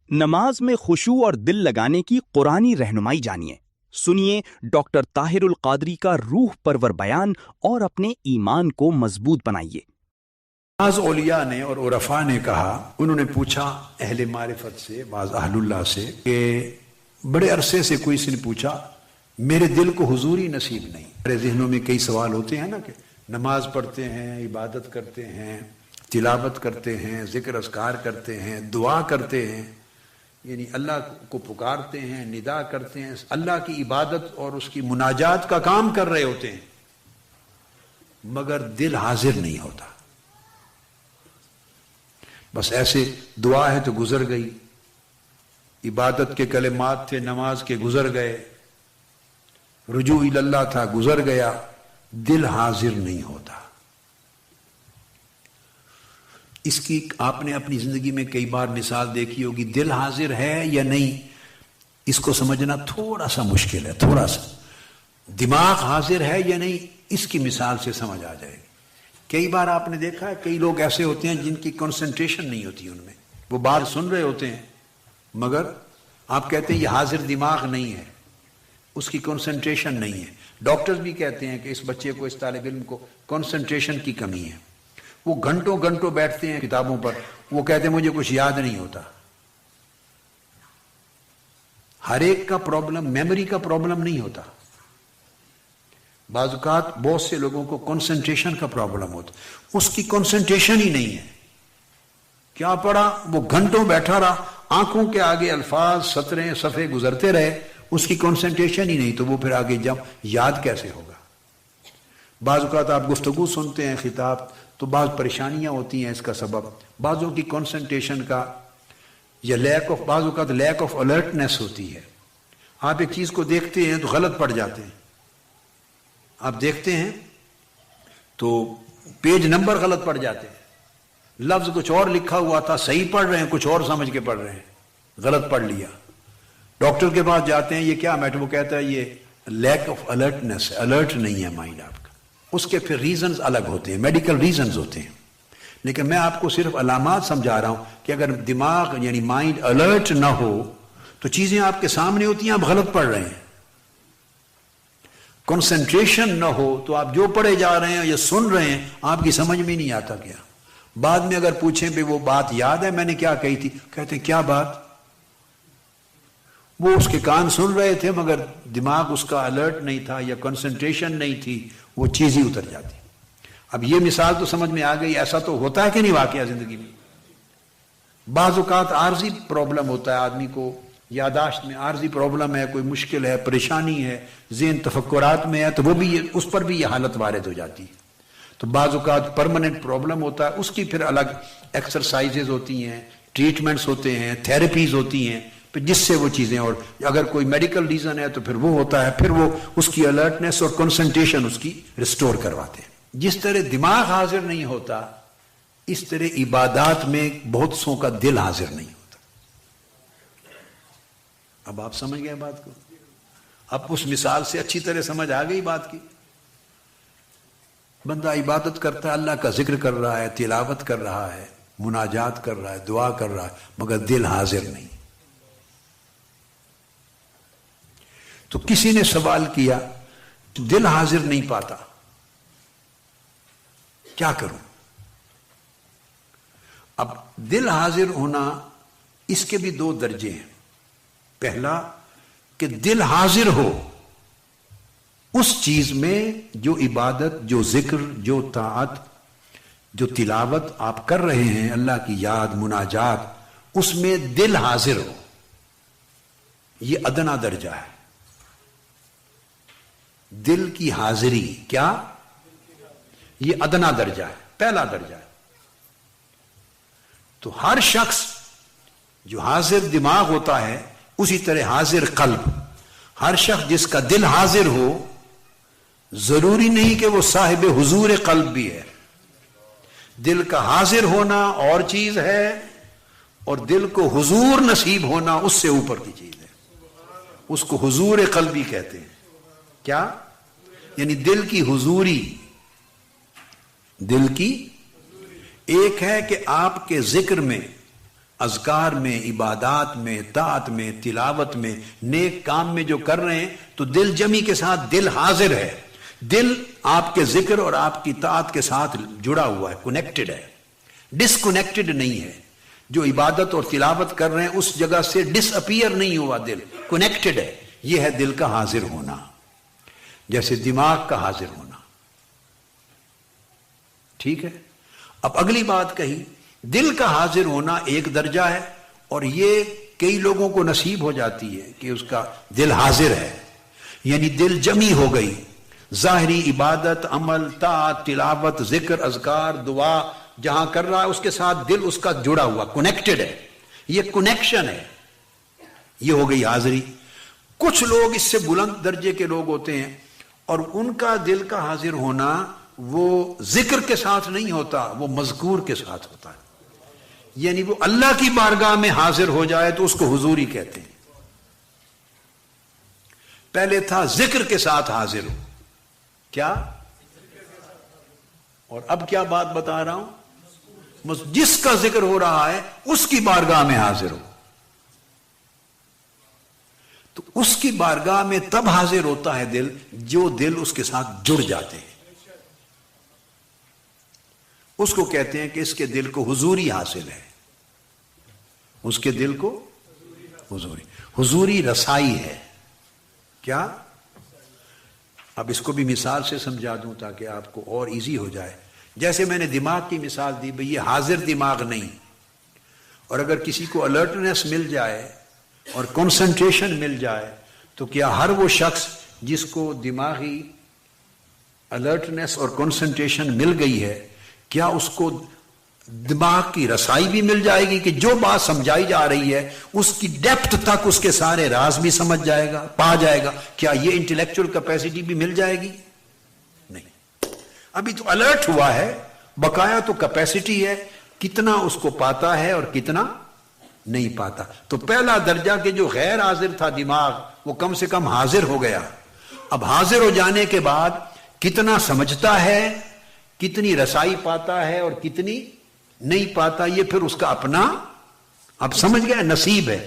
نماز میں خشوع اور دل لگانے کی قرآنی رہنمائی جانیے. سنیے ڈاکٹر طاہر القادری کا روح پرور بیان اور اپنے ایمان کو مضبوط بنائیے. بعض اولیاء نے اور عرفاء نے کہا، انہوں نے پوچھا اہل معرفت سے، بعض اہل اللہ سے، کہ بڑے عرصے سے کوئی سے نے پوچھا میرے دل کو حضور ہی نصیب نہیں. میرے ذہنوں میں کئی سوال ہوتے ہیں نا، کہ نماز پڑھتے ہیں، عبادت کرتے ہیں، تلاوت کرتے ہیں، ذکر اذکار کرتے ہیں، دعا کرتے ہیں، یعنی اللہ کو پکارتے ہیں، ندا کرتے ہیں، اللہ کی عبادت اور اس کی مناجات کا کام کر رہے ہوتے ہیں، مگر دل حاضر نہیں ہوتا. بس ایسے دعا ہے تو گزر گئی، عبادت کے کلمات تھے نماز کے گزر گئے، رجوع اللہ تھا گزر گیا، دل حاضر نہیں ہوتا. اس کی آپ نے اپنی زندگی میں کئی بار مثال دیکھی ہوگی. دل حاضر ہے یا نہیں اس کو سمجھنا تھوڑا سا مشکل ہے، تھوڑا سا. دماغ حاضر ہے یا نہیں اس کی مثال سے سمجھ آ جائے گی. کئی بار آپ نے دیکھا ہے کئی لوگ ایسے ہوتے ہیں جن کی کنسنٹریشن نہیں ہوتی ان میں، وہ بات سن رہے ہوتے ہیں مگر آپ کہتے ہیں یہ حاضر دماغ نہیں ہے، اس کی کنسنٹریشن نہیں ہے. ڈاکٹرز بھی کہتے ہیں کہ اس بچے کو، اس طالب علم کو کنسنٹریشن کی کمی ہے. وہ گھنٹوں گھنٹوں بیٹھتے ہیں کتابوں پر، وہ کہتے ہیں مجھے کچھ یاد نہیں ہوتا. ہر ایک کا پرابلم میموری کا پرابلم نہیں ہوتا. بعض اوقات بہت سے لوگوں کو کنسنٹریشن کا پرابلم ہوتا، اس کی کنسنٹریشن ہی نہیں ہے. کیا پڑھا؟ وہ گھنٹوں بیٹھا رہا، آنکھوں کے آگے الفاظ سطریں صفحے گزرتے رہے، اس کی کنسنٹریشن ہی نہیں، تو وہ پھر آگے جب یاد کیسے ہوگا؟ بعض اوقات آپ گفتگو سنتے ہیں، خطاب، تو بعض پریشانیاں ہوتی ہیں اس کا سبب. بعضوں کی کنسنٹریشن کا یا بعض اوقات لیک آف الرٹنس ہوتی ہے. آپ ایک چیز کو دیکھتے ہیں تو غلط پڑ جاتے ہیں. آپ دیکھتے ہیں تو پیج نمبر غلط پڑ جاتے ہیں، لفظ کچھ اور لکھا ہوا تھا، صحیح پڑھ رہے ہیں، کچھ اور سمجھ کے پڑھ رہے ہیں، غلط پڑھ لیا. ڈاکٹر کے پاس جاتے ہیں، یہ کیا میٹر؟ وہ کہتا ہے یہ لیک آف الرٹنس ہے، الرٹ نہیں ہے مائنڈ آپ کا. اس کے پھر ریزنز الگ ہوتے ہیں، میڈیکل ریزنز ہوتے ہیں. لیکن میں آپ کو صرف علامات سمجھا رہا ہوں کہ اگر دماغ یعنی مائنڈ الرٹ نہ ہو تو چیزیں آپ کے سامنے ہوتی ہیں، آپ غلط پڑھ رہے ہیں. کنسنٹریشن نہ ہو تو آپ جو پڑھے جا رہے ہیں یا سن رہے ہیں آپ کی سمجھ میں نہیں آتا. کیا بعد میں اگر پوچھیں بھی وہ بات یاد ہے میں نے کیا کہی تھی، کہتے ہیں کیا بات؟ وہ اس کے کان سن رہے تھے مگر دماغ اس کا الرٹ نہیں تھا یا کنسنٹریشن نہیں تھی، وہ چیز ہی اتر جاتی. اب یہ مثال تو سمجھ میں آ گئی. ایسا تو ہوتا ہے کہ نہیں واقعہ زندگی میں؟ بعض اوقات عارضی پرابلم ہوتا ہے آدمی کو، یاداشت میں عارضی پرابلم ہے، کوئی مشکل ہے، پریشانی ہے، ذہن تفکرات میں ہے، تو وہ بھی اس پر بھی یہ حالت وارد ہو جاتی ہے. تو بعض اوقات پرماننٹ پرابلم ہوتا ہے، اس کی پھر الگ ایکسرسائزز ہوتی ہیں، ٹریٹمنٹس ہوتے ہیں، تھیراپیز ہوتی ہیں، پھر جس سے وہ چیزیں، اور اگر کوئی میڈیکل ریزن ہے تو پھر وہ ہوتا ہے، پھر وہ اس کی الرٹنس اور کنسنٹریشن اس کی ریسٹور کرواتے ہیں. جس طرح دماغ حاضر نہیں ہوتا اس طرح عبادات میں بہت سو کا دل حاضر نہیں ہوتا. اب آپ سمجھ گئے بات کو؟ اب اس مثال سے اچھی طرح سمجھ آ گئی بات کی. بندہ عبادت کرتا ہے، اللہ کا ذکر کر رہا ہے، تلاوت کر رہا ہے، مناجات کر رہا ہے، دعا کر رہا ہے، مگر دل حاضر نہیں. تو کسی نے سوال کیا دل حاضر نہیں پاتا، کیا کروں؟ اب دل حاضر ہونا اس کے بھی دو درجے ہیں. پہلا کہ دل حاضر ہو اس چیز میں جو عبادت، جو ذکر، جو طاعت، جو تلاوت آپ کر رہے ہیں، اللہ کی یاد، مناجات، اس میں دل حاضر ہو. یہ ادنا درجہ ہے. دل کی حاضری کیا؟ یہ ادنا درجہ ہے، پہلا درجہ ہے. تو ہر شخص جو حاضر دماغ ہوتا ہے اسی طرح حاضر قلب. ہر شخص جس کا دل حاضر ہو، ضروری نہیں کہ وہ صاحب حضور قلب بھی ہے. دل کا حاضر ہونا اور چیز ہے، اور دل کو حضور نصیب ہونا اس سے اوپر کی چیز ہے. اس کو حضور قلبی کہتے ہیں. کیا؟ یعنی دل کی حضوری. دل کی ایک ہے کہ آپ کے ذکر میں اذکار میں، عبادات میں، طاعت میں، تلاوت میں، نیک کام میں جو کر رہے ہیں تو دل جمی کے ساتھ دل حاضر ہے، دل آپ کے ذکر اور آپ کی طاعت کے ساتھ جڑا ہوا ہے، کنیکٹڈ ہے، ڈس کنیکٹڈ نہیں ہے۔ جو عبادت اور تلاوت کر رہے ہیں اس جگہ سے ڈس اپیئر نہیں ہوا، دل کنیکٹڈ ہے۔ یہ ہے دل کا حاضر ہونا، جیسے دماغ کا حاضر ہونا۔ ٹھیک ہے، اب اگلی بات کہی، دل کا حاضر ہونا ایک درجہ ہے، اور یہ کئی لوگوں کو نصیب ہو جاتی ہے کہ اس کا دل حاضر ہے، یعنی دل جمی ہو گئی، ظاہری عبادت، عمل، طاعت، تلاوت، ذکر، اذکار، دعا جہاں کر رہا ہے اس کے ساتھ دل اس کا جڑا ہوا، کنیکٹڈ ہے، یہ کنیکشن ہے، یہ ہو گئی حاضری۔ کچھ لوگ اس سے بلند درجے کے لوگ ہوتے ہیں اور ان کا دل کا حاضر ہونا وہ ذکر کے ساتھ نہیں ہوتا، وہ مذکور کے ساتھ ہوتا ہے، یعنی وہ اللہ کی بارگاہ میں حاضر ہو جائے تو اس کو حضوری کہتے ہیں۔ پہلے تھا ذکر کے ساتھ حاضر ہو، کیا؟ اور اب کیا بات بتا رہا ہوں، جس کا ذکر ہو رہا ہے اس کی بارگاہ میں حاضر ہو، تو اس کی بارگاہ میں تب حاضر ہوتا ہے دل جو دل اس کے ساتھ جڑ جاتے ہیں، اس کو کہتے ہیں کہ اس کے دل کو حضوری حاصل ہے، اس کے دل کو حضوری رسائی ہے۔ کیا؟ اب اس کو بھی مثال سے سمجھا دوں تاکہ آپ کو اور ایزی ہو جائے۔ جیسے میں نے دماغ کی مثال دی، بھئی یہ حاضر دماغ نہیں، اور اگر کسی کو الرٹنس مل جائے اور کنسنٹریشن مل جائے تو کیا ہر وہ شخص جس کو دماغی الرٹنس اور کنسنٹریشن مل گئی ہے کیا اس کو دماغ کی رسائی بھی مل جائے گی کہ جو بات سمجھائی جا رہی ہے اس کی ڈیپتھ تک اس کے سارے راز بھی سمجھ جائے گا، پا جائے گا؟ کیا یہ انٹلیکچوئل کیپیسٹی بھی مل جائے گی؟ نہیں، ابھی تو الرٹ ہوا ہے، بقایا تو کیپیسٹی ہے، کتنا اس کو پاتا ہے اور کتنا نہیں پاتا۔ تو پہلا درجہ کہ جو غیر حاضر تھا دماغ وہ کم سے کم حاضر ہو گیا، اب حاضر ہو جانے کے بعد کتنا سمجھتا ہے، کتنی رسائی پاتا ہے اور کتنی نہیں پاتا، یہ پھر اس کا اپنا، اب سمجھ گیا، نصیب ہے۔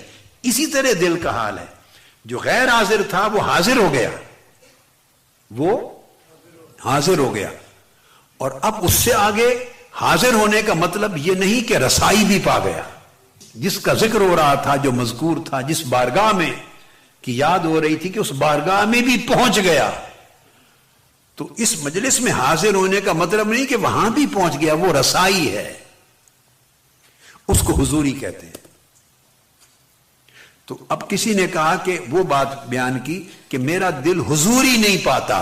اسی طرح دل کا حال ہے، جو غیر حاضر تھا وہ حاضر ہو گیا، وہ حاضر ہو گیا، اور اب اس سے آگے حاضر ہونے کا مطلب یہ نہیں کہ رسائی بھی پا گیا، جس کا ذکر ہو رہا تھا، جو مذکور تھا، جس بارگاہ میں کی یاد ہو رہی تھی کہ اس بارگاہ میں بھی پہنچ گیا۔ تو اس مجلس میں حاضر ہونے کا مطلب نہیں کہ وہاں بھی پہنچ گیا، وہ رسائی ہے، اس کو حضوری کہتے ہیں۔ تو اب کسی نے کہا کہ وہ بات بیان کی کہ میرا دل حضوری نہیں پاتا،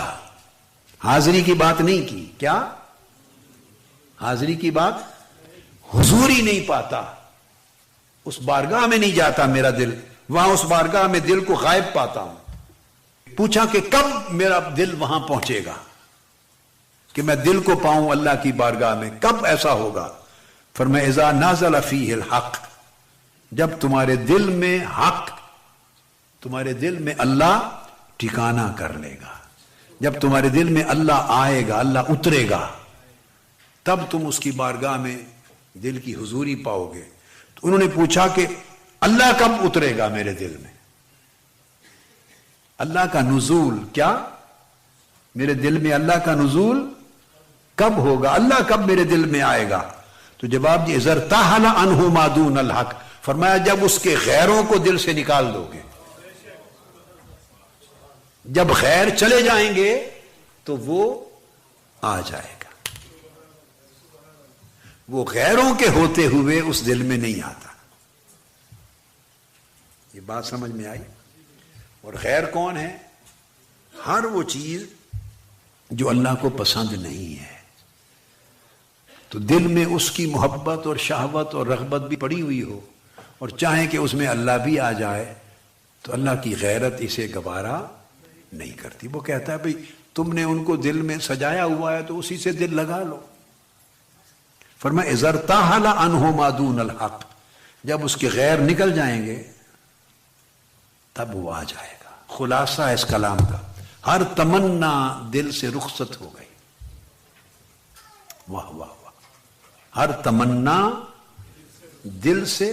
حاضری کی بات نہیں کی، کیا؟ حاضری کی بات، حضوری نہیں پاتا، اس بارگاہ میں نہیں جاتا میرا دل، وہاں اس بارگاہ میں دل کو غائب پاتا ہوں۔ پوچھا کہ کب میرا دل وہاں پہنچے گا کہ میں دل کو پاؤں اللہ کی بارگاہ میں، کب ایسا ہوگا؟ فرمایا اذا نازل فیہ الحق، جب تمہارے دل میں حق، تمہارے دل میں اللہ ٹھکانہ کر لے گا، جب تمہارے دل میں اللہ آئے گا، اللہ اترے گا، تب تم اس کی بارگاہ میں دل کی حضوری پاؤ گے۔ تو انہوں نے پوچھا کہ اللہ کب اترے گا میرے دل میں؟ اللہ کا نزول، کیا میرے دل میں اللہ کا نزول کب ہوگا؟ اللہ کب میرے دل میں آئے گا؟ تو جواب دی اذا ارتحل عنہ ما دون الحق، فرمایا جب اس کے غیروں کو دل سے نکال دو گے، جب غیر چلے جائیں گے تو وہ آ جائے گا، وہ غیروں کے ہوتے ہوئے اس دل میں نہیں آتا۔ یہ بات سمجھ میں آئی؟ اور غیر کون ہے؟ ہر وہ چیز جو اللہ کو پسند نہیں ہے، تو دل میں اس کی محبت اور شہوت اور رغبت بھی پڑی ہوئی ہو، اور چاہیں کہ اس میں اللہ بھی آ جائے تو اللہ کی غیرت اسے گوارا نہیں کرتی۔ وہ کہتا ہے بھئی تم نے ان کو دل میں سجایا ہوا ہے تو اسی سے دل لگا لو۔ فرمایا اذا ارتحل عنہ ما دون الحق، جب اس کے غیر نکل جائیں گے تب وہ آ جائے گا۔ خلاصہ اس کلام کا، ہر تمنا دل سے رخصت ہو گئی۔ واہ واہ واہ، ہر تمنا دل سے